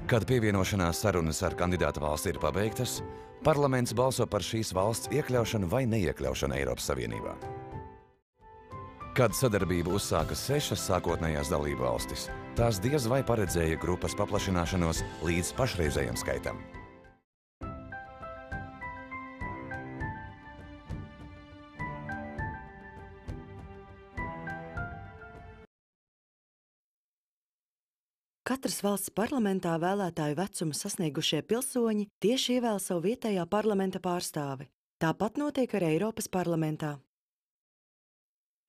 Kad pievienošanās sarunas ar kandidātu valsti ir pabeigtas, parlaments balso par šīs valsts iekļaušanu vai neiekļaušanu Eiropas Savienībā. Kad sadarbību uzsāka 6 sākotnējās dalību valstis, tās diez vai paredzēja grupas paplašināšanos līdz pašreizējam skaitam. Katras valsts parlamentā vēlētāju vecumu sasniegušie pilsoņi tieši ievēl savu vietējā parlamenta pārstāvi. Tāpat notiek arī Eiropas parlamentā.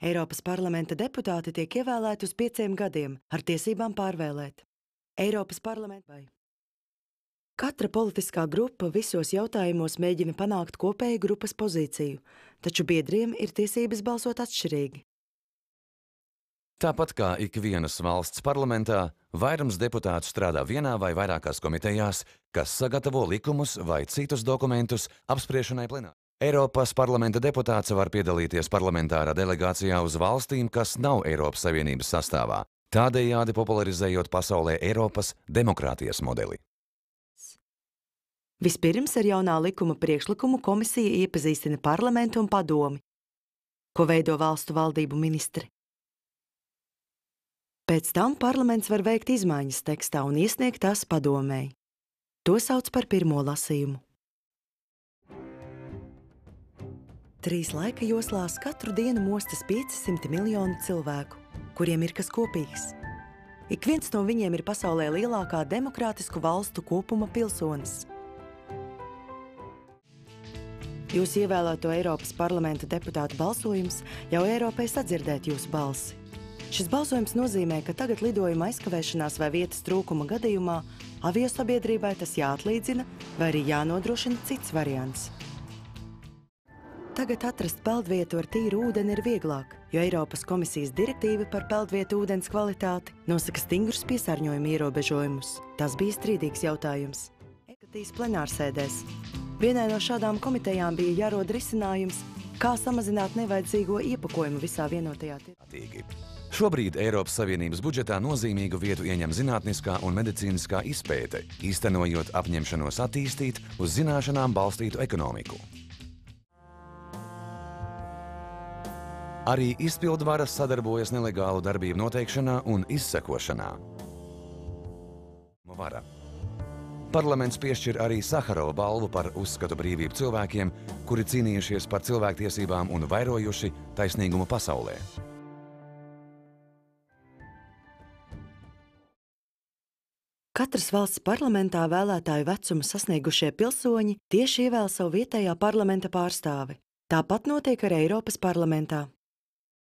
Eiropas parlamenta deputāti tiek ievēlēti uz 5 gadiem ar tiesībām pārvēlēt. Eiropas parlamentai. Katra politiskā grupa visos jautājumos mēģina panākt kopēju grupas pozīciju, taču biedriem ir tiesības balsot atšķirīgi. Tāpat kā ikvienas valsts parlamentā, vairums deputātu strādā vienā vai vairākās komitejās, kas sagatavo likumus vai citus dokumentus apspriešanai plenārā. Eiropas parlamenta deputāts var piedalīties parlamentārā delegācijā uz valstīm, kas nav Eiropas Savienības sastāvā, tādējādi popularizējot pasaulē Eiropas demokrātijas modeli. Vispirms ar jaunā likuma priekšlikumu komisija iepazīstina parlamentu un padomi, ko veido valstu valdību ministri. Pēc tam parlaments var veikt izmaiņas tekstā un iesniegt tās padomei. To sauc par pirmo lasījumu. 3 laika joslās katru dienu mostas 500 miljoni cilvēku, kuriem ir kas kopīgs. Ik viens no viņiem ir pasaulē lielākā demokrātisku valstu kopuma pilsonis. Jūsu ievēlēto Eiropas parlamenta deputātu balsojums ļauj Eiropai sadzirdēt jūsu balsi. Šis balsojums nozīmē, ka tagad lidojuma aizkavēšanās vai vietas trūkuma gadījumā aviosabiedrībai tas jāatlīdzina vai arī jānodrošina cits variants. Tagad atrast peldvietu ar tīru ūdeni ir vieglāk, jo Eiropas komisijas direktīva par peldvietu ūdens kvalitāti nosaka stingrus piesārņojuma ierobežojumus. Tas bija strīdīgs jautājums. Skatīs plenārsēdēs. Vienai no šādām komitejām bija jārod risinājums, kā samazināt nevajadzīgo iepakojumu visā vienotajā tirgū. Šobrīd Eiropas Savienības budžetā nozīmīgu vietu ieņem zinātniskā un medicīniskā izpēte, īstenojot apņemšanos attīstīt uz zināšanām balstītu ekonomiku. Arī izpildvaras sadarbojas nelegālu darbību noteikšanā un izsekošanā. Vara. Parlaments piešķir arī Saharova balvu par uzskatu brīvību cilvēkiem, kuri cīnījušies par cilvēktiesībām un vairojuši taisnīgumu pasaulē. Katras valsts parlamentā vēlētāju vecumu sasniegušie pilsoņi tieši ievēl savu vietējā parlamenta pārstāvi. Tāpat notiek arī Eiropas parlamentā.